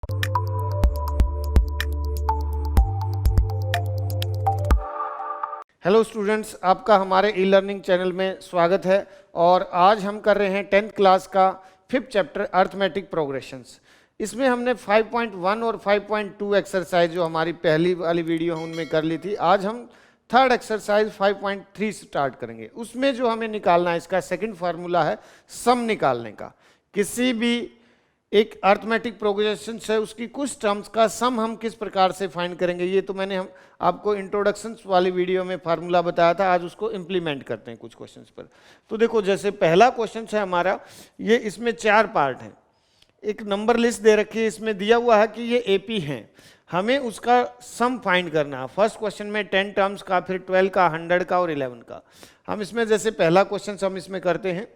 Hello students, आपका हमारे e learning channel में स्वागत है। और आज हम कर रहे हैं 10th क्लास का 5th चैप्टर अर्थमेटिक प्रोग्रेशंस। इसमें हमने 5.1 और 5.2 एक्सरसाइज जो हमारी पहली वाली वीडियो है उनमें कर ली थी। आज हम थर्ड एक्सरसाइज 5.3 स्टार्ट करेंगे। उसमें जो हमें निकालना है, इसका सेकंड फार्मूला है सम निकालने का। किसी भी एक अर्थमेटिक प्रोग्रेशन है उसकी कुछ टर्म्स का सम हम किस प्रकार से फाइंड करेंगे, ये तो मैंने हम आपको इंट्रोडक्शन वाली वीडियो में फार्मूला बताया था। आज उसको इम्प्लीमेंट करते हैं कुछ क्वेश्चंस पर। तो देखो, जैसे पहला क्वेश्चन है हमारा, ये इसमें 4 पार्ट हैं। एक नंबर लिस्ट दे रखी है, इसमें दिया हुआ है कि ये एपी हैं, हमें उसका सम फाइंड करना है। फर्स्ट क्वेश्चन में 10 टर्म्स का, फिर 12 का, 100 का और 11 का। हम इसमें जैसे पहला क्वेश्चन हम इसमें करते हैं।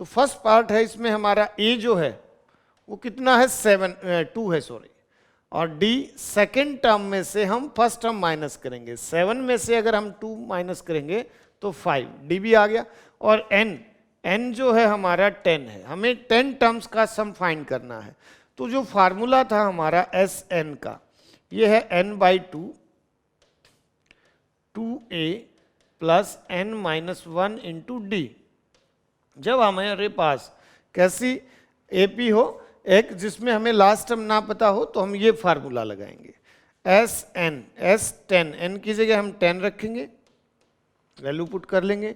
तो फर्स्ट पार्ट है, इसमें हमारा ए जो है वो कितना है 2 है सॉरी, और डी सेकेंड टर्म में से हम फर्स्ट टर्म माइनस करेंगे। 7 में से अगर हम 2 माइनस करेंगे तो 5, डी भी आ गया। और एन जो है हमारा 10 है, हमें 10 टर्म्स का सम फाइंड करना है। तो जो फार्मूला था हमारा एस एन का, ये है n/2 2a plus n-1 into D. जब हमारे पास कैसी एपी हो, एक जिसमें हमें लास्ट टर्म ना पता हो, तो हम ये फार्मूला लगाएंगे एस 10, एन की जगह हम 10 रखेंगे, वैल्यू पुट कर लेंगे।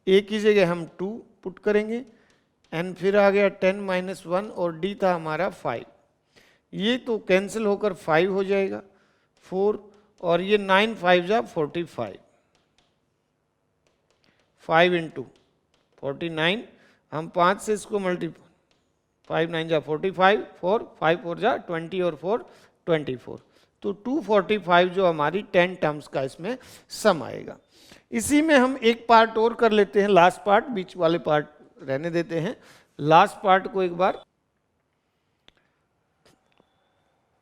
ए की जगह हम 2 पुट करेंगे, एन फिर आ गया 10-1 और डी था हमारा 5। ये तो कैंसिल होकर 5 हो जाएगा, 4, और ये 9 5 जा 45, 5 इंटू 49, हम 5 से इसको मल्टीप्लाई, 5 9 जा 45, 4 5 4 जा 20 और 4 24। तो 245 जो हमारी 10 टर्म्स का इसमें सम आएगा। इसी में हम एक पार्ट और कर लेते हैं, लास्ट पार्ट, बीच वाले पार्ट रहने देते हैं। लास्ट पार्ट को एक बार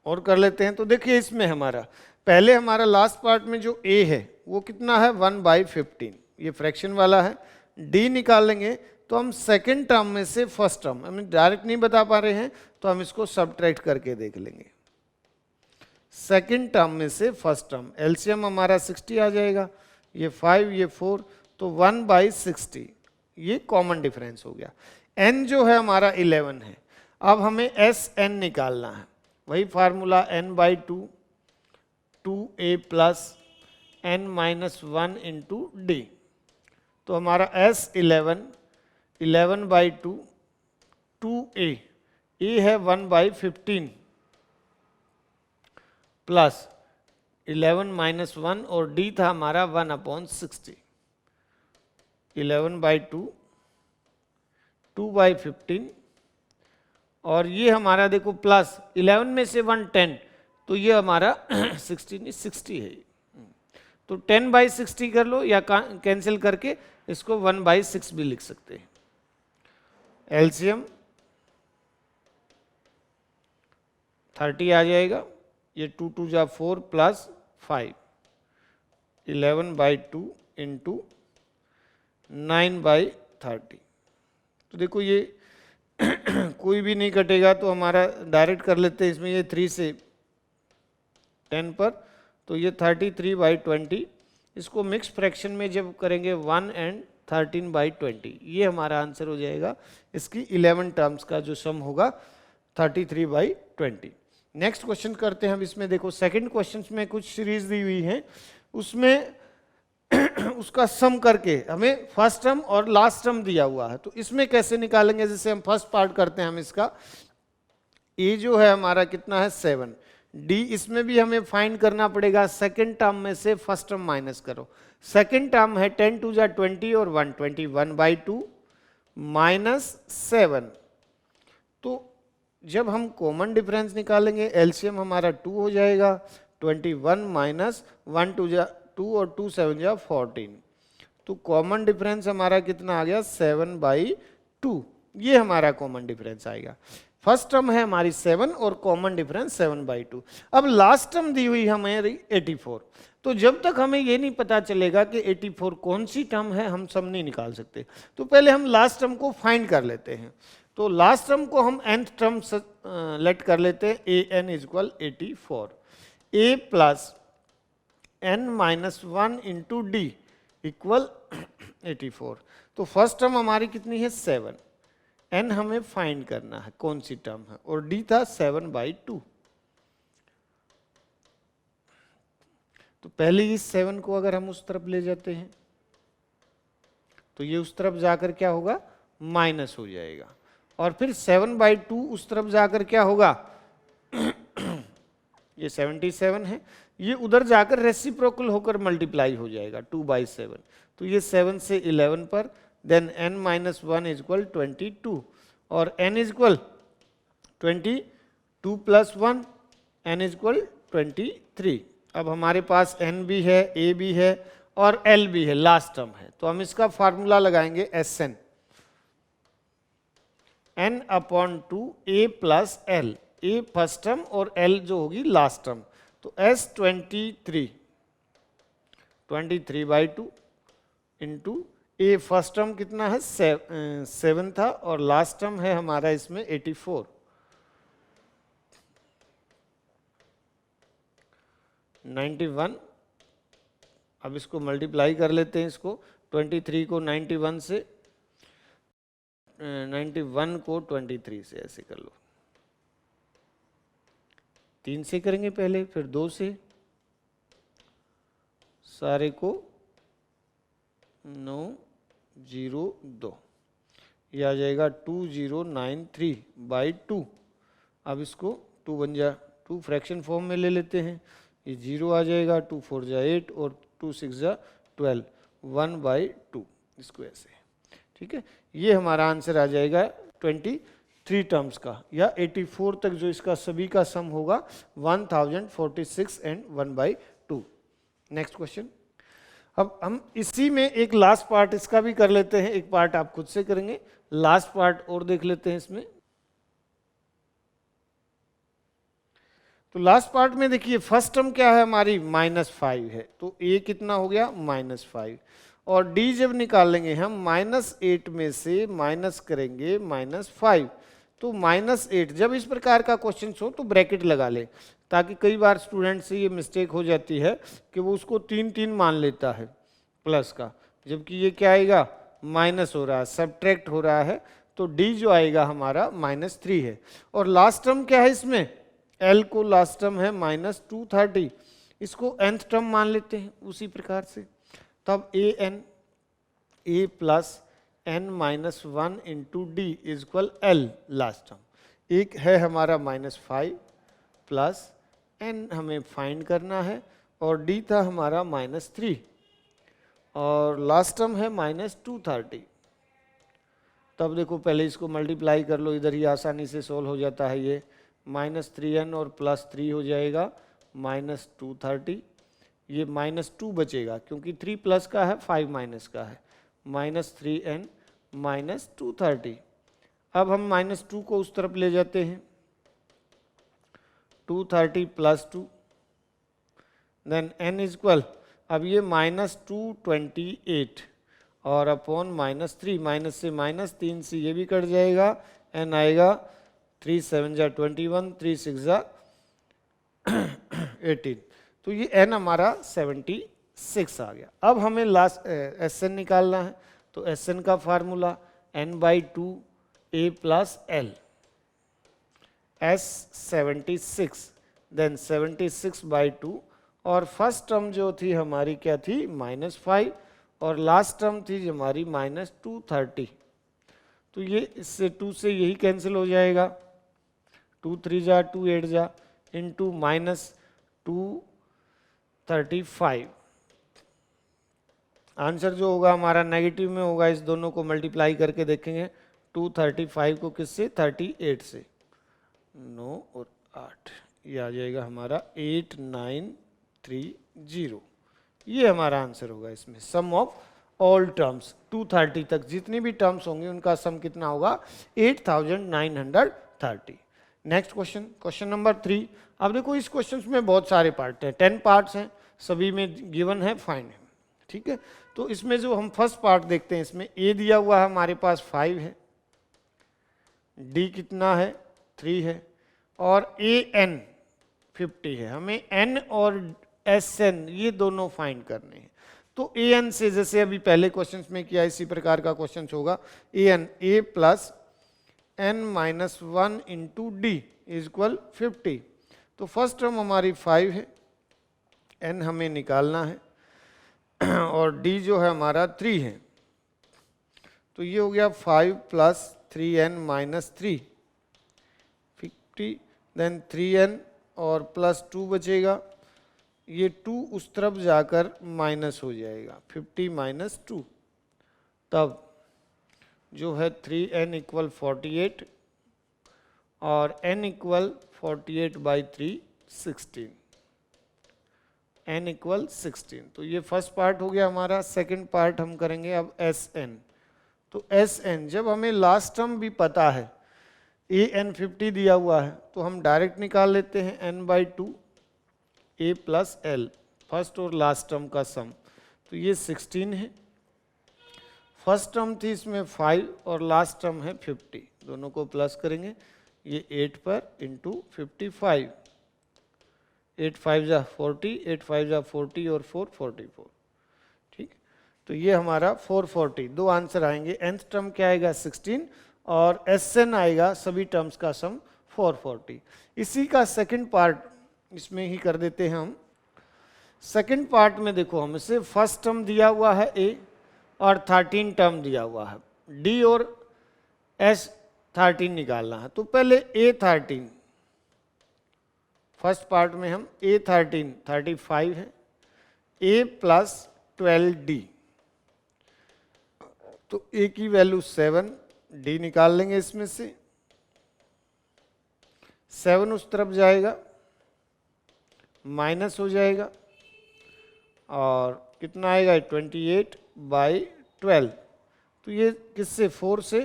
और कर लेते हैं। तो देखिए, इसमें हमारा पहले हमारा लास्ट पार्ट में जो ए है वो कितना है 1/15, ये फ्रैक्शन वाला है। डी निकालेंगे तो हम सेकेंड टर्म में से फर्स्ट टर्म, हम डायरेक्ट नहीं बता पा रहे हैं तो हम इसको सब्ट्रैक्ट करके देख लेंगे। सेकेंड टर्म में से फर्स्ट टर्म, एलसीएम हमारा 60 आ जाएगा, ये 5 ये 4, तो 1/60, ये कॉमन डिफरेंस हो गया। एन जो है हमारा 11 है। अब हमें एस एन निकालना है, वही formula n/2 2a plus n-1 into D. तो हमारा S 11/2 2a, ए है 1/15 प्लस 11-1 और d था हमारा 1/60। 11/2 2/15, और ये हमारा देखो प्लस 11 में से 1 10, तो ये हमारा 60 है। तो 10/60 कर लो, या कैंसिल करके इसको 1/6 भी लिख सकते हैं। एलसीएम 30 आ जाएगा, ये 2 2 जा 4 प्लस 5, 11/2 इंटू 9/30। तो देखो ये कोई भी नहीं कटेगा, तो हमारा डायरेक्ट कर लेते हैं इसमें। ये 3 से 10 पर, तो ये 33/20। इसको मिक्स फ्रैक्शन में जब करेंगे 1 and 13/20, ये हमारा आंसर हो जाएगा। इसकी 11 टर्म्स का जो सम होगा 33/20। नेक्स्ट क्वेश्चन करते हैं हम। इसमें देखो, सेकंड क्वेश्चन में कुछ सीरीज दी हुई है, उसमें उसका सम करके हमें फर्स्ट टर्म और लास्ट टर्म दिया हुआ है। तो इसमें कैसे निकालेंगे, जैसे हम फर्स्ट पार्ट करते हैं हम इसका। ए जो है हमारा कितना है 7, डी इसमें भी हमें फाइंड करना पड़ेगा। सेकेंड टर्म में से फर्स्ट टर्म माइनस करो। सेकेंड टर्म है 10 2 जा 20 और 1 21/2 माइनस 7। तो जब हम कॉमन डिफरेंस निकालेंगे, एलसीएम हमारा 2 हो जाएगा। 21 माइनस 1 2 जा 2 और 2 7 जा 14। तो कॉमन डिफरेंस हमारा कितना आ गया 7/2, ये हमारा कॉमन डिफरेंस आएगा। फर्स्ट टर्म है हमारी 7 और कॉमन डिफरेंस 7/2। अब लास्ट टर्म दी हुई हमारी 84। तो जब तक हमें ये नहीं पता चलेगा कि 84 कौन सी टर्म है, हम सम नहीं निकाल सकते। तो पहले हम लास्ट टर्म को फाइंड कर लेते हैं। तो लास्ट टर्म को हम nth टर्म लेट कर लेते हैं, A N is equal 84, A plus n minus 1 into D equal 84। तो फर्स्ट टर्म हमारी कितनी है 7, n हमें फाइंड करना है कौन सी टर्म है, और d था 7/2। तो पहले इस 7 को अगर हम उस तरफ ले जाते हैं तो ये उस तरफ जाकर क्या होगा, माइनस हो जाएगा, और फिर 7/2 उस तरफ जाकर क्या होगा ये 77 है, ये उधर जाकर रेसिप्रोकल होकर मल्टीप्लाई हो जाएगा 2/7। तो ये 7 से 11 पर, then n minus 1 is equal 22, और n is equal 22 plus 1, n is equal 23। अब हमारे पास n भी है, a भी है और l भी है, लास्ट टर्म है। तो हम इसका फार्मूला लगाएंगे Sn, n/2 a plus l, a first term और l जो होगी लास्ट टर्म। तो S 23/2 into a first term कितना है 7 था, और लास्ट टर्म है हमारा इसमें 84, 91। अब इसको मल्टीप्लाई कर लेते हैं, इसको 23 को 91 से, 91 को 23 से, ऐसे कर लो, 3 से करेंगे पहले, फिर 2 से, सारे को 902, ये आ जाएगा 2093/2। अब इसको 2 बन जा, 2 फ्रैक्शन फॉर्म में ले लेते हैं, ये 0 आ जाएगा, 2 4 जा 8 और 2 6 जा 12, 1/2, इसको ऐसे, ठीक है। ये हमारा आंसर आ जाएगा 23 टर्म्स का, या 84 तक जो इसका सभी का सम होगा 1046 एंड 1/2। Next question. अब हम इसी में एक लास्ट पार्ट इसका भी कर लेते हैं, एक पार्ट आप खुद से करेंगे, लास्ट पार्ट और देख लेते हैं इसमें। तो लास्ट पार्ट में देखिए फर्स्ट टर्म क्या है हमारी -5 है, तो a कितना हो गया -5, और d जब निकालेंगे हम -8 में से माइनस करेंगे -5, तो -8। जब इस प्रकार का क्वेश्चन हो तो ब्रैकेट लगा ले, ताकि कई बार स्टूडेंट से ये मिस्टेक हो जाती है कि वो उसको 3 मान लेता है प्लस का, जबकि ये क्या आएगा माइनस हो रहा है, सब्ट्रैक्ट हो रहा है। तो d जो आएगा हमारा -3 है, और लास्ट टर्म क्या है इसमें, l को लास्ट टर्म है -230, इसको nth टर्म मान लेते हैं उसी प्रकार से। तब a plus n minus 1 into D is equal l last term. एक है हमारा -5 प्लस n हमें फाइंड करना है, और d था हमारा -3, और लास्ट टर्म है -230। तब देखो पहले इसको मल्टीप्लाई कर लो, इधर ही आसानी से सोल्व हो जाता है। ये -3n और +3 हो जाएगा -230, ये -2 बचेगा क्योंकि 3 प्लस का है 5 माइनस का है, -3n -230। अब हम -2 को उस तरफ ले जाते हैं, 230 + 2, देन n इज इक्वल, अब ये -228 और अपॉन -3, माइनस से -3 से ये भी कट जाएगा, n आएगा 3 7 जा 21, 3 6 जा 18, तो ये n हमारा 76 आ गया। अब हमें लास्ट Sn निकालना है, तो Sn का formula n/2 a plus l, S 76, then 76/2, और फर्स्ट टर्म जो थी हमारी क्या थी -5, और लास्ट टर्म थी हमारी -230। तो ये इससे 2 से यही कैंसिल हो जाएगा, 2 3 जा 2 8 जा इंटू -235। आंसर जो होगा हमारा नेगेटिव में होगा, इस दोनों को मल्टीप्लाई करके देखेंगे, 235 को किससे 38 से, 9 और 8, ये आ जाएगा हमारा 8930। ये हमारा आंसर होगा इसमें। सम ऑफ ऑल टर्म्स 230 तक जितनी भी टर्म्स होंगी उनका सम कितना होगा 8930। Next question, question number 3। अब देखो इस क्वेश्चन में बहुत सारे पार्ट हैं, 10 पार्ट्स हैं, सभी में गिवन है, फाइन है, ठीक है। तो इसमें जो हम फर्स्ट पार्ट देखते हैं, इसमें ए दिया हुआ है हमारे पास 5 है, डी कितना है 3 है, और ए एन 50 है। हमें एन और एस एन ये दोनों फाइंड करने हैं। तो ए एन से जैसे अभी पहले क्वेश्चंस में किया, इसी प्रकार का क्वेश्चन होगा। A N A plus N minus 1 into D is equal 50। तो फर्स्ट टर्म हमारी 5 है, एन हमें निकालना है, और डी जो है हमारा 3 है। तो ये हो गया 5 plus 3n minus 3 50, then 3n और प्लस 2 बचेगा, ये 2 उस तरफ जाकर माइनस हो जाएगा, 50 माइनस 2, तब जो है 3n इक्वल 48 और n equal 48 by 3 16, n equal 16। तो ये फर्स्ट पार्ट हो गया हमारा। सेकंड पार्ट हम करेंगे अब एस एन। तो एस एन, जब हमें लास्ट टर्म भी पता है, ए एन 50 दिया हुआ है, तो हम डायरेक्ट निकाल लेते हैं n by 2 A plus L, first और लास्ट टर्म का सम। तो ये 16 है, फर्स्ट टर्म थी इसमें 5 और लास्ट टर्म है 50, दोनों को प्लस करेंगे, ये 8 पर इंटू 55, 8 5 जा 40, 8 5 जा 40 और 4 44, ठीक। तो ये हमारा 440, दो आंसर आएंगे। nth टर्म क्या आएगा 16 और एन आएगा सभी टर्म्स का सम 440। इसी का सेकंड पार्ट इसमें ही कर देते हैं हम। सेकंड पार्ट में देखो, हमसे फर्स्ट टर्म दिया हुआ है a और 13 टर्म दिया हुआ है, d और s 13 निकालना है। तो पहले a13, फर्स्ट पार्ट में हम a13 35 है, a प्लस 12d, तो a की वैल्यू 7, d निकाल लेंगे इसमें से, 7 उस तरफ जाएगा, माइनस हो जाएगा, और कितना आएगा 28 बाई 12। तो ये किससे 4 से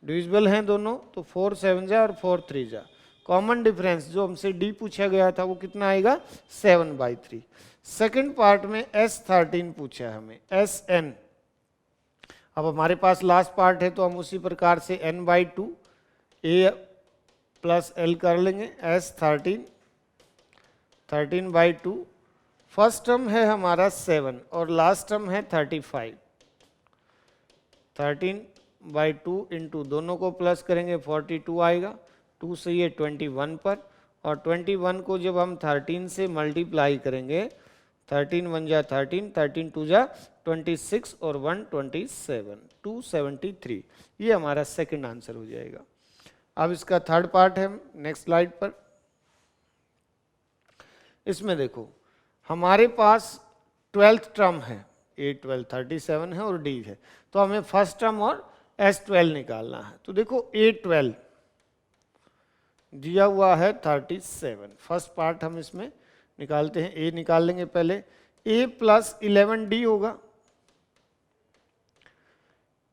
डिविजिबल हैं दोनों, तो 4 7 जा और 4 3 जा, कॉमन डिफरेंस जो हमसे डी पूछा गया था वो कितना आएगा 7 बाई 3। सेकेंड पार्ट में S13 पूछा है हमें, SN। अब हमारे पास लास्ट पार्ट है तो हम उसी प्रकार से n by 2 a plus l कर लेंगे, S13 13 बाई 2, फर्स्ट टर्म है हमारा 7 और लास्ट टर्म है 35, 13 बाई 2 इंटू दोनों को प्लस करेंगे 42 आएगा, 2 से ये 21 पर, और 21 को जब हम 13 से मल्टीप्लाई करेंगे, 13 1 जा 13, 13 2 जा 26 और 1 27, 273। ये हमारा सेकंड आंसर हो जाएगा। अब इसका थर्ड पार्ट है नेक्स्ट स्लाइड पर। इसमें देखो हमारे पास 12th टर्म है, A12 37 है और D है, तो हमें फर्स्ट टर्म और S12 निकालना है। तो देखो A12 दिया हुआ है 37, फर्स्ट पार्ट हम इसमें निकालते हैं, A निकाल लेंगे पहले, A प्लस 11D होगा,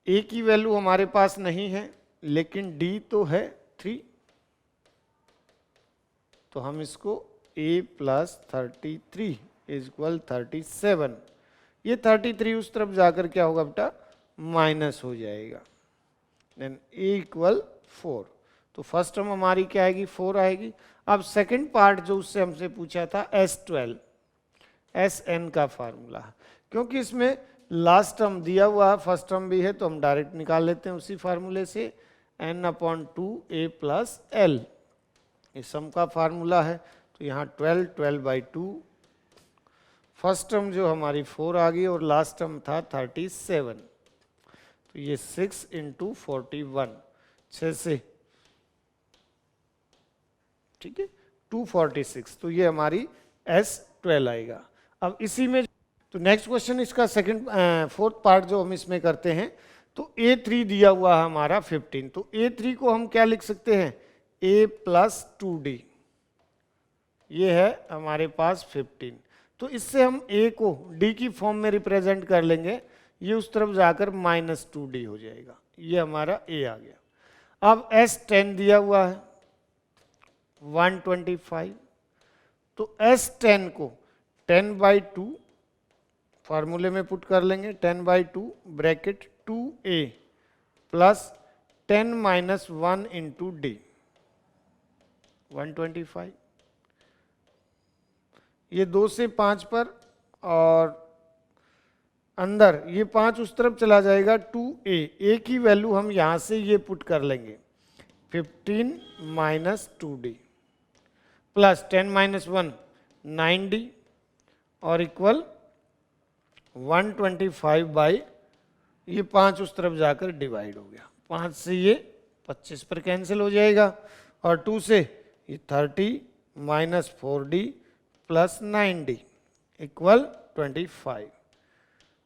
A की वैल्यू हमारे पास नहीं है लेकिन D तो है 3, तो हम इसको A प्लस 33 इज इक्वल 37, ये 33 उस तरफ जाकर क्या होगा बेटा माइनस हो जाएगा, देन A इक्वल 4। तो फर्स्ट टर्म हमारी क्या आएगी 4 आएगी। अब सेकंड पार्ट जो उससे हमसे पूछा था S12, SN का फार्मूला, क्योंकि इसमें लास्ट टर्म दिया हुआ है, फर्स्ट टर्म भी है, तो हम डायरेक्ट निकाल लेते हैं उसी फार्मूले से, n/2 A प्लस L, ये सम का फार्मूला है। तो यहाँ 12 12 बाई 2, फर्स्ट टर्म जो हमारी 4 आ गई और लास्ट टर्म था 37, तो ये 6 इंटू 41, 6 से, ठीक है 246, तो ये हमारी S12 आएगा। अब इसी में तो नेक्स्ट क्वेश्चन इसका सेकंड फोर्थ पार्ट जो हम इसमें करते हैं, तो A3 दिया हुआ है हमारा 15, तो A3 को हम क्या लिख सकते हैं A प्लस 2D, ये है हमारे पास 15, तो इससे हम A को D की फॉर्म में रिप्रेजेंट कर लेंगे, ये उस तरफ जाकर माइनस 2D हो जाएगा, ये हमारा A आ गया। अब S10 दिया हुआ है 125, तो S10 को 10/2 फार्मूले में पुट कर लेंगे, 10/2 bracket 2a plus 10 minus 1 into D 125। ये 2 से 5 पर और अंदर ये 5 उस तरफ चला जाएगा, 2a, a की वैल्यू हम यहां से ये पुट कर लेंगे 15 minus 2d plus 10 minus 1 9d और इक्वल 125 बाई ये 5 उस तरफ जाकर डिवाइड हो गया, 5 से ये 25 पर कैंसिल हो जाएगा और 2 से ये 30 minus 4d plus 9d equal 25।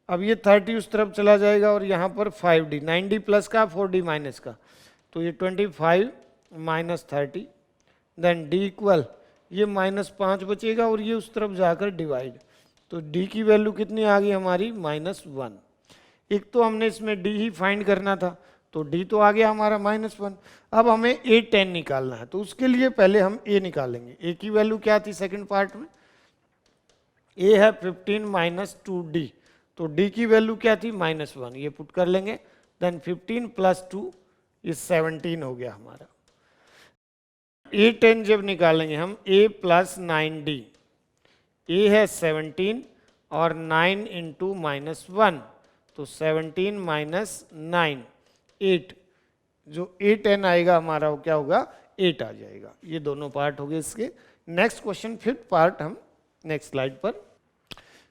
अब ये 30 उस तरफ चला जाएगा और यहाँ पर 5d, 9d प्लस का 4d माइनस का, तो ये 25 माइनस 30 देन d इक्वल ये माइनस 5 बचेगा और ये उस तरफ जाकर डिवाइड, तो d की वैल्यू कितनी आ गई हमारी -1। एक तो हमने इसमें d ही फाइंड करना था, तो d तो आ गया हमारा -1। अब हमें a10 निकालना है, तो उसके लिए पहले हम a निकालेंगे। a की वैल्यू क्या थी सेकंड पार्ट में, a है 15 माइनस 2d, तो d की वैल्यू क्या थी -1, ये पुट कर लेंगे, देन 15 प्लस 2 ये 17 हो गया हमारा। a10 जब निकालेंगे हम a प्लस 9d, a है 17 और 9 इंटू -1, तो 17 माइनस 9 8, जो a10 आएगा हमारा वो क्या होगा 8 आ जाएगा। ये दोनों पार्ट हो गए इसके। नेक्स्ट क्वेश्चन फिफ्थ पार्ट, हम नेक्स्ट स्लाइड पर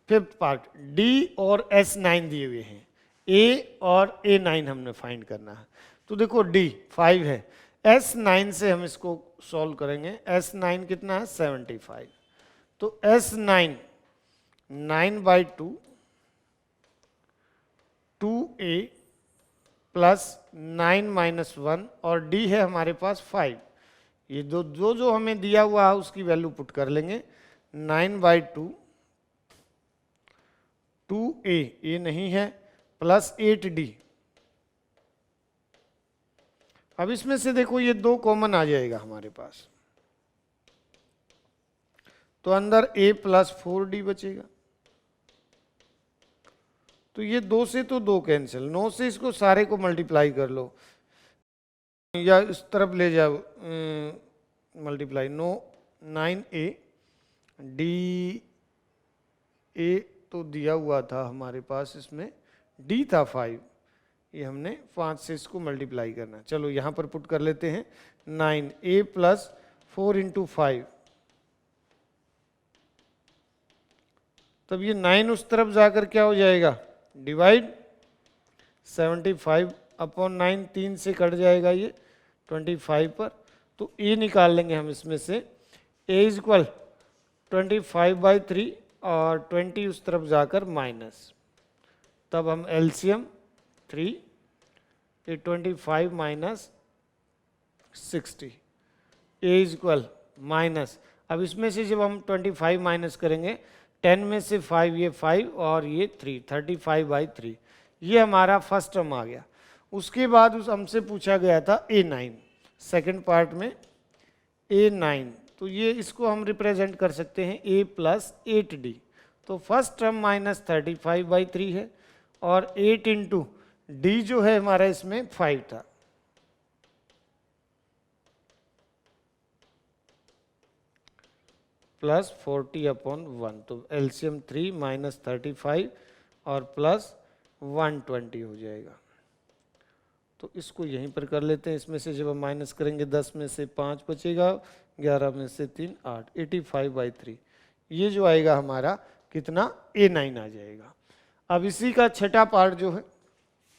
फिफ्थ पार्ट, D और S9 दिए हुए हैं, A और A9 हमने फाइंड करना है। तो देखो D 5 है, S9 से हम इसको सॉल्व करेंगे। S9 कितना है 75, तो S9 9/2 2a प्लस 9 माइनस 1 और D है हमारे पास 5। ये जो हमें दिया हुआ है उसकी वैल्यू पुट कर लेंगे, 9/2 2a, ये नहीं है, प्लस 8d। अब इसमें से देखो ये 2 कॉमन आ जाएगा हमारे पास, तो अंदर a प्लस 4d बचेगा, तो ये 2 से तो 2 कैंसिल, 9 से इसको सारे को मल्टीप्लाई कर लो या इस तरफ ले जाओ मल्टीप्लाई, 9a d a तो दिया हुआ था हमारे पास, इसमें d था 5, ये हमने 5 से इसको मल्टीप्लाई करना। चलो यहाँ पर पुट कर लेते हैं, 9a प्लस 4 इंटू 5, तब ये 9 उस तरफ जाकर क्या हो जाएगा डिवाइड, 75 अपॉन 9 3 से कट जाएगा ये 25 पर, तो a निकाल लेंगे हम इसमें से, a इज इक्वल 25/3 और 20 उस तरफ जाकर माइनस, तब हम एलसीएम 3, ये 25 minus 60, a is equal minus, अब इसमें से जब हम 25 माइनस करेंगे 10 में से 5, ये 5 और ये 3, 35/3, ये हमारा फर्स्ट टर्म आ गया। उसके बाद उस हमसे पूछा गया था a9, सेकंड पार्ट में a9, तो ये इसको हम रिप्रेजेंट कर सकते हैं a प्लस 8d, तो फर्स्ट टर्म माइनस 35/3 है और 8 इंटू डी जो है हमारा इसमें 5 था, प्लस 40/1, तो एलसीएम 3 माइनस 35 और प्लस 120 हो जाएगा। तो इसको यहीं पर कर लेते हैं, इसमें से जब हम माइनस करेंगे 10 में से 5 बचेगा, 11 में से 3 8, 85/3, ये जो आएगा हमारा कितना a9 आ जाएगा। अब इसी का छठा पार्ट जो है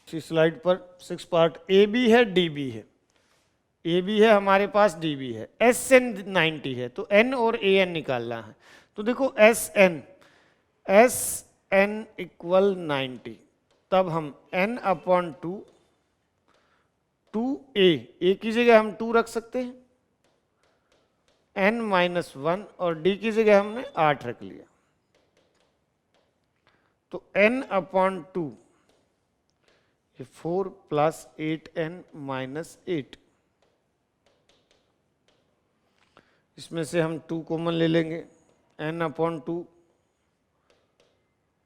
इसी स्लाइड पर, 6 पार्ट, AB है DB है, AB है हमारे पास, DB है, SN 90 है, तो N और AN निकालना है। तो देखो SN इक्वल 90, तब हम N/2 2a की जगह हम 2 रख सकते हैं, n-1 और d की जगह हमने 8 रख लिया, तो n/2 ये 4 प्लस 8n माइनस 8, इसमें से हम 2 कॉमन ले लेंगे, n/2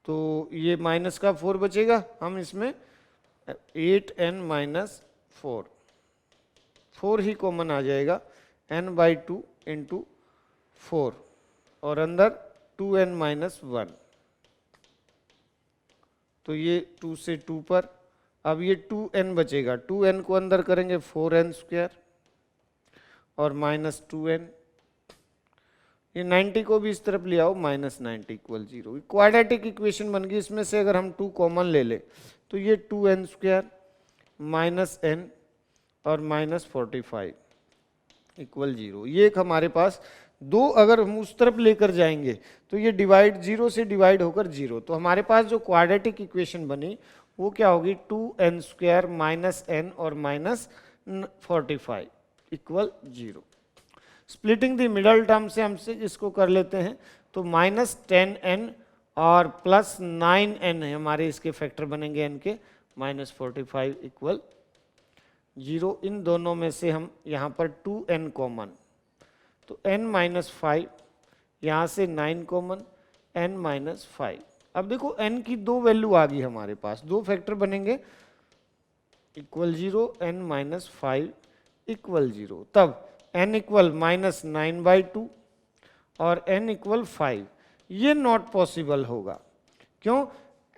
तो ये माइनस का 4 बचेगा, हम इसमें 8n माइनस 4, 4 ही कॉमन आ जाएगा, n/2 इंटू 4 और अंदर 2n माइनस 1, तो ये 2 से 2 पर, अब ये 2n बचेगा, 2n को अंदर करेंगे 4n स्क्वायर और माइनस 2n, ये 90 को भी इस तरफ ले आओ, माइनस 90 इक्वल 0। क्वाड्रेटिक इक्वेशन बन गई। इसमें से अगर हम 2 कॉमन ले ले तो ये 2n स्क्वायर माइनस n और माइनस 45 इक्वल 0। ये एक हमारे पास दो, अगर हम उस तरफ लेकर जाएंगे तो ये डिवाइड 0 से डिवाइड होकर 0, तो हमारे पास जो क्वाड्रेटिक इक्वेशन बनी वो क्या होगी, 2n स्क्वायर माइनस n और minus 45 equal 0। Splitting the middle term से हम इसको कर लेते हैं, तो माइनस 10n और प्लस 9n है हमारे इसके फैक्टर बनेंगे n के, माइनस 45 इक्वल 0। इन दोनों में से हम यहाँ पर 2n कॉमन, तो n माइनस 5, यहाँ से 9 कॉमन, n माइनस 5। अब देखो n की दो वैल्यू आ गई हमारे पास, दो फैक्टर बनेंगे इक्वल 0, n माइनस 5 इक्वल 0, तब n इक्वल माइनस 9/2 और n इक्वल 5। ये नॉट पॉसिबल होगा, क्यों,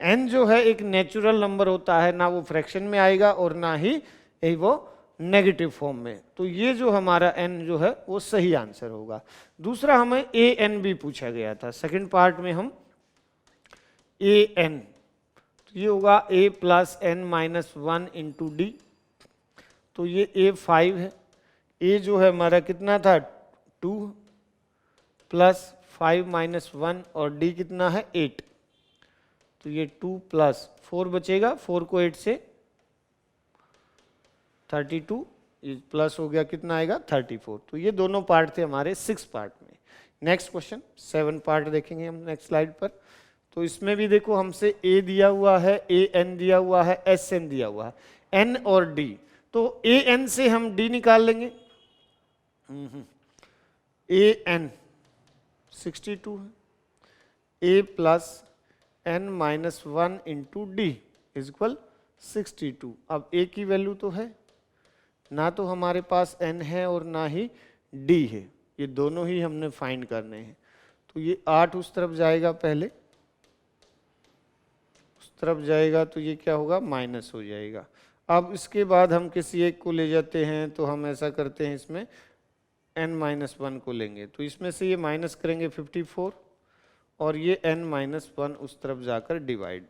n जो है एक नेचुरल नंबर होता है, ना वो फ्रैक्शन में आएगा और ना ही वो नेगेटिव फॉर्म में, तो ये जो हमारा n जो है वो सही आंसर होगा। दूसरा हमें a n भी पूछा गया था, सेकंड पार्ट में हम a n, तो ये होगा a plus n minus 1 into D, तो ये a5 है, a जो है हमारा कितना था 2 प्लस 5 माइनस 1 और d कितना है 8, तो ये 2 प्लस 4 बचेगा, 4 को 8 से 32, ये प्लस हो गया कितना आएगा 34। तो ये दोनों पार्ट थे हमारे 6 पार्ट में। नेक्स्ट क्वेश्चन 7 पार्ट देखेंगे हम नेक्स्ट स्लाइड पर। तो इसमें भी देखो हमसे a दिया हुआ है, an दिया हुआ है, sn दिया हुआ है, n और d, तो an से हम d निकाल लेंगे, an 62 है, a plus n minus 1 into D is equal 62। अब a की वैल्यू तो है ना, तो हमारे पास n है और ना ही d है, ये दोनों ही हमने फाइंड करने हैं। तो ये 8 उस तरफ जाएगा, पहले उस तरफ जाएगा तो ये क्या होगा माइनस हो जाएगा। अब इसके बाद हम किसी एक को ले जाते हैं, तो हम ऐसा करते हैं इसमें n माइनस 1 को लेंगे, तो इसमें से ये माइनस करेंगे 54 और ये n माइनस 1 उस तरफ जाकर डिवाइड,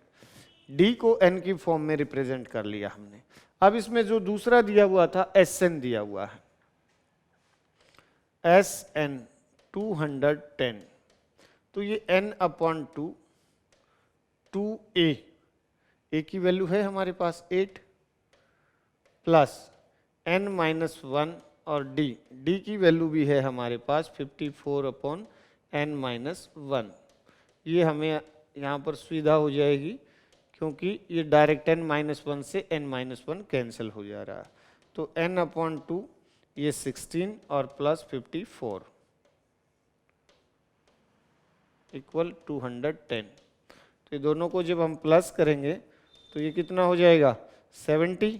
d को n की फॉर्म में रिप्रेजेंट कर लिया हमने। अब इसमें जो दूसरा दिया हुआ था sn दिया हुआ है, sn 210, तो ये n अपॉन 2 2a, a की वैल्यू है हमारे पास 8 प्लस n माइनस 1 और d की वैल्यू भी है हमारे पास 54 अपॉन n माइनस 1। ये हमें यहाँ पर सुविधा हो जाएगी, क्योंकि ये डायरेक्ट n माइनस 1 से n माइनस 1 कैंसिल हो जा रहा है, तो n अपॉन 2 ये 16 और प्लस 54 इक्वल 210। तो ये दोनों को जब हम प्लस करेंगे तो ये कितना हो जाएगा 70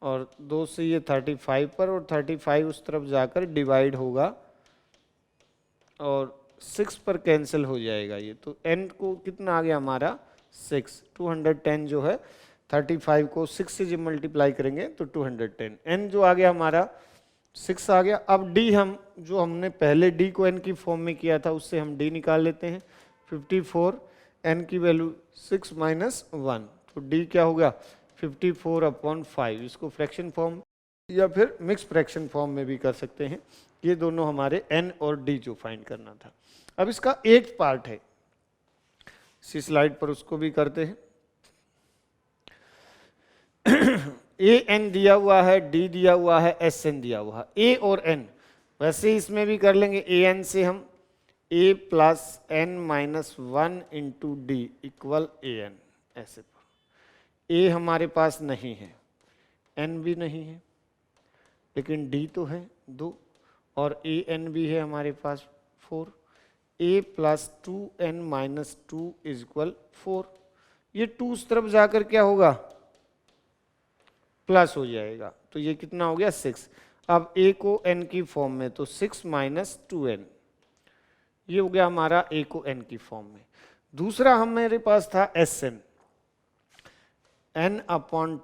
और 2 से ये 35 पर, और 35 उस तरफ जाकर डिवाइड होगा और 6 पर कैंसिल हो जाएगा ये, तो n को कितना आ गया हमारा 6, 210 जो है 35 को 6 से जब मल्टीप्लाई करेंगे तो 210, n जो आ गया हमारा 6 आ गया। अब d हम जो हमने पहले d को n की फॉर्म में किया था उससे हम d निकाल लेते हैं, 54 n की वैल्यू 6 माइनस 1, तो d क्या होगा 54 अपॉन 5। इसको फ्रैक्शन फॉर्म या फिर मिक्स फ्रैक्शन फॉर्म में भी कर सकते हैं। ये दोनों हमारे n और d जो फाइंड करना था। अब इसका 8th पार्ट है, इसी स्लाइड पर उसको भी करते हैं। a n दिया हुआ है, d दिया हुआ है, s n दिया हुआ है, a और n, वैसे इसमें भी कर लेंगे। a n से हम a plus n minus 1 into D equal a n, ऐसे पर a हमारे पास नहीं है, n भी नहीं है, लेकिन d तो है 2 और a n भी है हमारे पास 4, a plus 2n minus 2 is equal 4। ये 2 उस तरफ जाकर क्या होगा, प्लस हो जाएगा, तो ये कितना हो गया 6। अब a को n की फॉर्म में, तो 6 माइनस 2n, ये हो गया हमारा a को n की फॉर्म में। दूसरा हमारे पास था Sn, n upon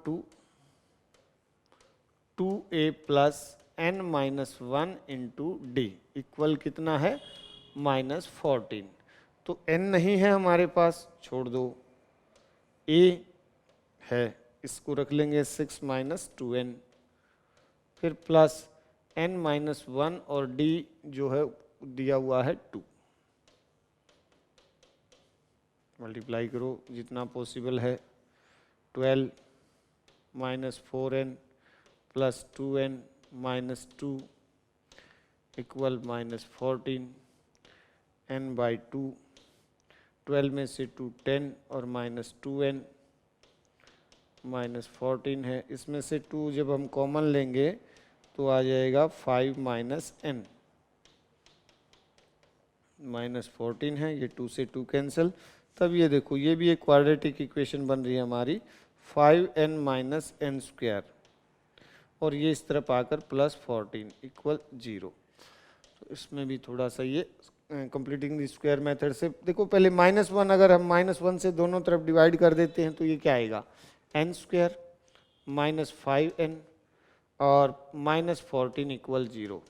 2a plus n minus 1 into D equal कितना है -14। तो n नहीं है हमारे पास, छोड़ दो, a है, इसको रख लेंगे 6 माइनस 2n, फिर प्लस n माइनस 1 और d जो है दिया हुआ है 2। मल्टीप्लाई करो जितना पॉसिबल है, 12 minus 4n plus 2n minus 2 equal -14, n by 2, 12 में से 2 10 और माइनस 2n -14 है, इसमें से 2 जब हम कॉमन लेंगे तो आ जाएगा 5 माइनस n, -14 है, ये 2 से 2 कैंसिल। तब ये देखो, ये भी एक क्वाड्रेटिक इक्वेशन बन रही है हमारी, 5n माइनस n स्क्वायर, और ये इस तरफ आकर +14 इक्वल 0। तो इसमें भी थोड़ा सा ये कंप्लीटिंग द स्क्वायर मेथड से देखो, पहले -1 अगर हम -1 से दोनों तरफ डिवाइड कर देते हैं तो ये क्या आएगा, n स्क्वायर माइनस 5n और -14 equal 0।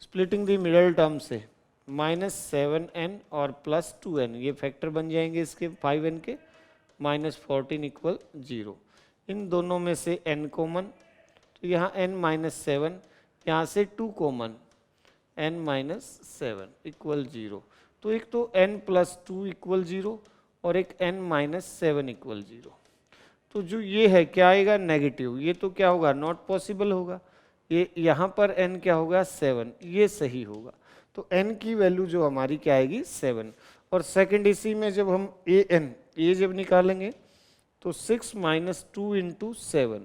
Splitting the middle term से -7n और +2n, ये फैक्टर बन जाएंगे इसके 5n के, -14 इक्वल 0। इन दोनों में से n कॉमन, तो यहाँ n-7, यहाँ से 2 कॉमन, n-7 इक्वल 0। तो एक तो n प्लस 2 इक्वल 0 और एक n-7 इक्वल 0। तो जो ये है क्या आएगा, नेगेटिव, ये तो क्या होगा, नॉट पॉसिबल होगा। ये यहाँ पर n क्या होगा 7, ये सही होगा। तो n की वैल्यू जो हमारी क्या आएगी 7। और सेकंड इसी में जब हम a जब निकालेंगे तो 6 माइनस 2 इंटू 7,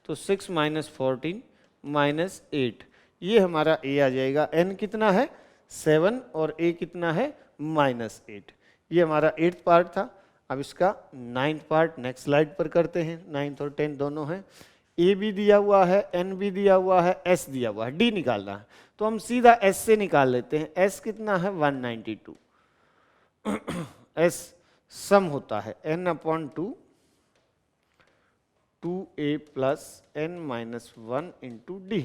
तो 6 माइनस 14 माइनस 8, ये हमारा a आ जाएगा। n कितना है 7 और a कितना है -8। ये हमारा 8th पार्ट था। अब इसका 9th पार्ट नेक्स्ट स्लाइड पर करते हैं। 9th और 10th दोनों हैं। a भी दिया हुआ है, n भी दिया हुआ है, s दिया हुआ है, d निकालना है। तो हम सीधा s से निकाल लेते हैं। s कितना है 192। s सम होता है n upon 2a plus n minus 1 into D.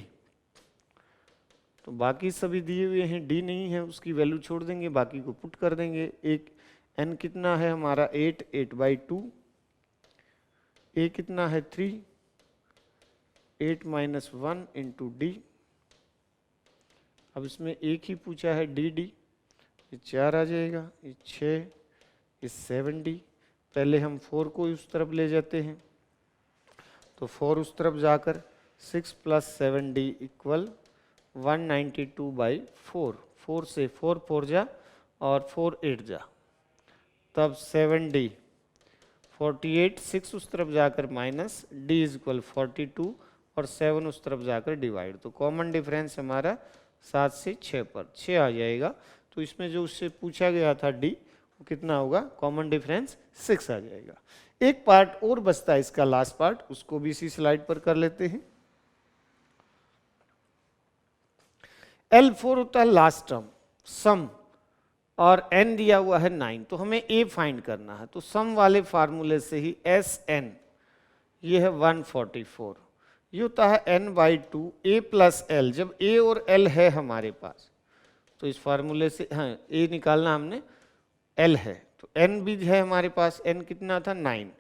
तो बाकी सभी दिए हुए हैं, d नहीं है उसकी वैल्यू छोड़ देंगे, बाकी को पुट कर देंगे। एक n कितना है हमारा 8/2, a कितना है 3, 8 माइनस 1 इंटू डी। अब इसमें एक ही पूछा है डी, ये 4 आ जाएगा, ये 6, ये 7d। पहले हम 4 को उस तरफ ले जाते हैं, तो 4 उस तरफ जाकर 6 प्लस 7d इक्वल 192/4। 4 से 4 जा और 4 8 जा, तब 7d 48, 6 उस तरफ जाकर माइनस, d इज इक्वल 42 और 7 उस तरफ जाकर डिवाइड। तो कॉमन डिफरेंस हमारा 7 से 6 पर 6 आ जाएगा। तो इसमें जो उससे पूछा गया था d, वो कितना होगा, कॉमन डिफरेंस 6 आ जाएगा। एक पार्ट और बचता है इसका, लास्ट पार्ट, उसको भी इसी स्लाइड पर कर लेते हैं। L4 होता है लास्ट टर्म, सम, और n दिया हुआ है 9, तो हमें a फाइंड करना है। तो सम वाले फार्मूले से ही Sn, ये है 144, ये होता है n/2 a प्लस l। जब a और l है हमारे पास, तो इस फार्मूले से, हाँ a निकालना हमने, l है, तो n भी है हमारे पास, n कितना था 9,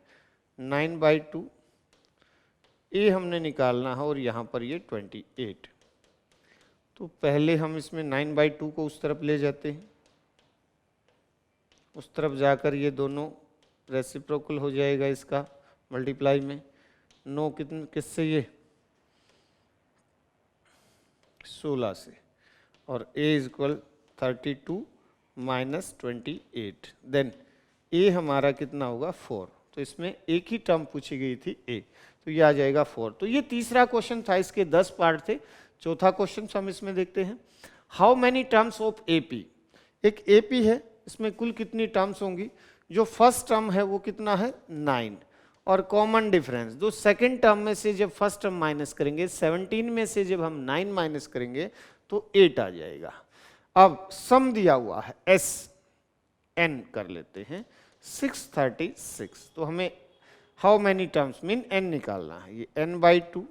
9/2, a हमने निकालना है और यहाँ पर ये 28। तो पहले हम इसमें 9/2 को उस तरफ ले जाते हैं, उस तरफ जाकर ये दोनों रेसिप्रोकल हो जाएगा इसका मल्टीप्लाई में। 9 किससे, ये 16 से, और a is equal 32 minus 28। Then a हमारा कितना होगा 4। तो इसमें एक ही टर्म पूछी गई थी a, तो ये आ जाएगा 4। तो ये तीसरा क्वेश्चन था, इसके 10 पार्ट थे। चौथा क्वेश्चन हम इसमें देखते हैं। How many terms of AP, एक एपी है, इसमें कुल कितनी टर्म्स होंगी, जो फर्स्ट टर्म है वो कितना है 9, और कॉमन डिफरेंस जो सेकंड टर्म में से जब फर्स्ट टर्म माइनस करेंगे 17 में से जब हम 9 माइनस करेंगे तो 8 आ जाएगा। अब सम दिया हुआ है एस एन कर लेते हैं 636, तो हमें how many terms mean n निकालना है, ये n by 2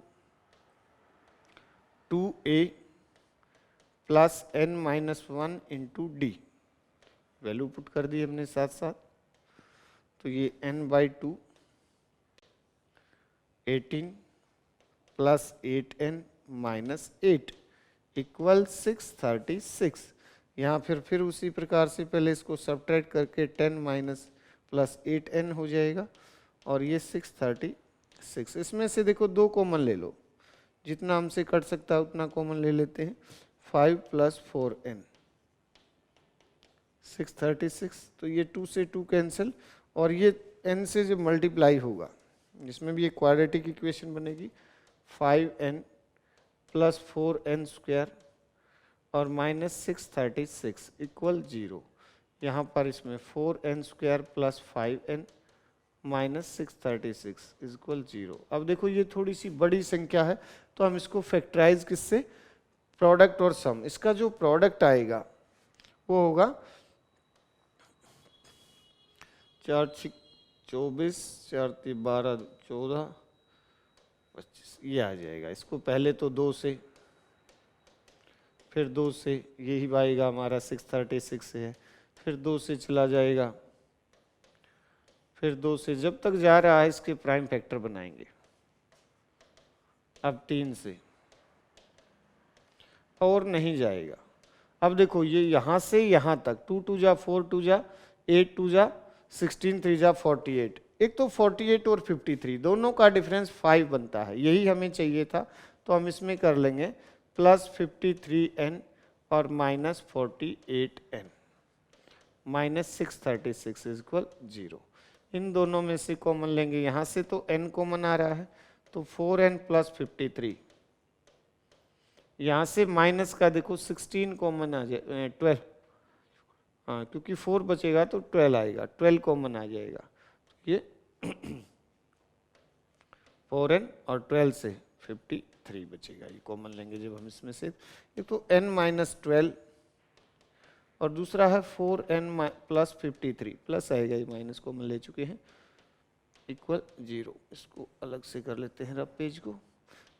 2a plus n minus 1 into d, value put कर दी हमने साथ साथ, तो ये n by 2 18 plus 8n minus 8 equal 636। यहाँ फिर उसी प्रकार से पहले इसको सब्ट्रैक्ट करके 10 माइनस प्लस 8n हो जाएगा, और ये 636। इसमें से देखो 2 कॉमन ले लो, जितना हमसे कट सकता है उतना कॉमन ले लेते हैं, 5 प्लस 4n 636, तो ये 2 से 2 कैंसिल, और ये n से जब मल्टीप्लाई होगा जिसमें भी एक क्वाड्रेटिक इक्वेशन बनेगी, 5n प्लस 4n स्क्वायर और माइनस 636 इक्वल 0। यहाँ पर इसमें 4n square plus 5n minus 636 equal 0। अब देखो ये थोड़ी सी बड़ी संख्या है तो हम इसको फैक्टराइज किससे, प्रोडक्ट और सम, इसका जो प्रोडक्ट आएगा वो होगा 4 24 4 12 14 25, ये आ जाएगा। इसको पहले तो 2 से, फिर 2 से, यही आएगा हमारा 636 से है, फिर 2 से चला जाएगा, फिर 2 से जब तक जा रहा है इसके प्राइम फैक्टर बनाएंगे। अब 3 से और नहीं जाएगा। अब देखो ये यहाँ से यहाँ तक 2 2 जा 4 2 जा 8 2 जा 16 3 जा 48, एक तो 48 और 53 दोनों का डिफरेंस 5 बनता है, यही हमें चाहिए था, तो हम इसमें कर लेंगे प्लस 53n और माइनस 48n माइनस 636 इक्वल 0। इन दोनों में से कॉमन लेंगे, यहाँ से तो n कॉमन आ रहा है तो 4n प्लस 53, यहाँ से माइनस का देखो 16 कॉमन आ जाए 12, हाँ क्योंकि 4 बचेगा तो 12 आएगा, 12 कॉमन आ जाएगा, ये 4n और 12 से 53 बचेगा, ये कॉमन लेंगे जब हम इसमें से, एक तो n माइनस 12 और दूसरा है 4n प्लस 53, प्लस आएगा, ये माइनस कॉमन ले चुके हैं, इक्वल 0। इसको अलग से कर लेते हैं रफ पेज को,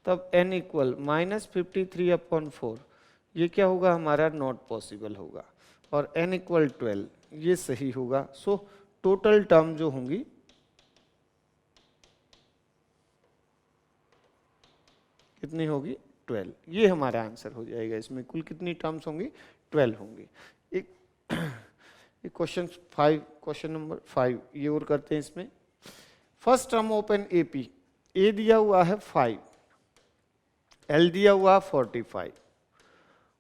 तब n इक्वल माइनस 53 अपॉन 4, ये क्या होगा हमारा नॉट पॉसिबल होगा, और n इक्वल 12 ये सही होगा। सो टोटल टर्म जो होंगी कितनी होगी 12, ये हमारा आंसर हो जाएगा। इसमें कुल कितनी टर्म्स होंगी 12 होंगी। एक क्वेश्चन 5, क्वेश्चन नंबर 5 ये और करते हैं। इसमें first term of an AP, A दिया हुआ है 5, एल दिया हुआ 45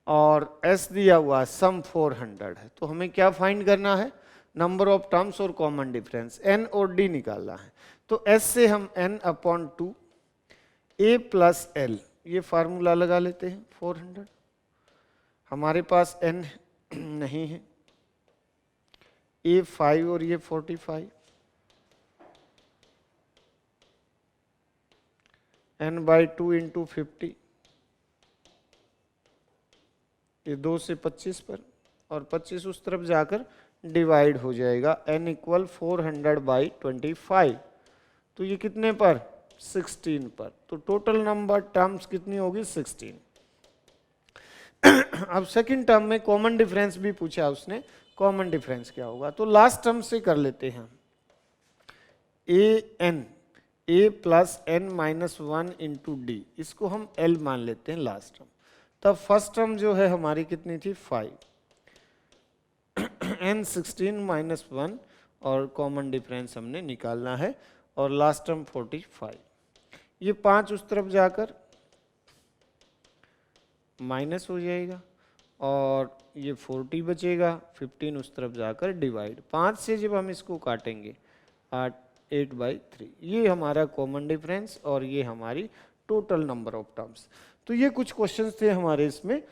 और एस दिया हुआ सम 400 है, तो हमें क्या फाइंड करना है, नंबर ऑफ टर्म्स और कॉमन डिफरेंस, एन और डी निकालना है। तो एस से हम n अपॉन 2 ए प्लस एल, ये फार्मूला लगा लेते हैं। 400 हमारे पास n नहीं है, ए 5 और ये 45, n बाई 2 इंटू 50, ये 2 से 25 पर, और 25 उस तरफ जाकर डिवाइड हो जाएगा, n इक्वल 400 बाई 25, तो ये कितने पर 16 पर, तो टोटल नंबर टर्म्स कितनी होगी 16। अब सेकंड टर्म में कॉमन डिफरेंस भी पूछा उसने, कॉमन डिफरेंस क्या होगा, तो लास्ट टर्म से कर लेते हैं। A plus N minus 1 into D, इसको हम एल मान लेते हैं लास्ट टर्म। तब फर्स्ट टर्म जो है हमारी कितनी थी 5, n 16 माइनस 1 और कॉमन डिफरेंस हमने निकालना है, और लास्ट टर्म 45, ये 5 उस तरफ जाकर माइनस हो जाएगा, और ये 40 बचेगा, 15 उस तरफ जाकर डिवाइड, 5 से जब हम इसको काटेंगे 8/3, ये हमारा कॉमन डिफरेंस और ये हमारी टोटल नंबर ऑफ टर्म्स। तो ये कुछ क्वेश्चंस थे हमारे इसमें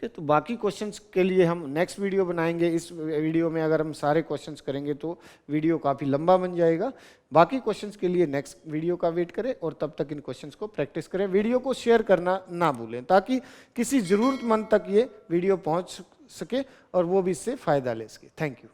है, तो बाकी क्वेश्चंस के लिए हम नेक्स्ट वीडियो बनाएंगे। इस वीडियो में अगर हम सारे क्वेश्चंस करेंगे तो वीडियो काफ़ी लंबा बन जाएगा। बाकी क्वेश्चंस के लिए नेक्स्ट वीडियो का वेट करें और तब तक इन क्वेश्चंस को प्रैक्टिस करें। वीडियो को शेयर करना ना भूलें ताकि किसी ज़रूरतमंद तक ये वीडियो पहुँच सके और वो भी इससे फ़ायदा ले सके। Thank you.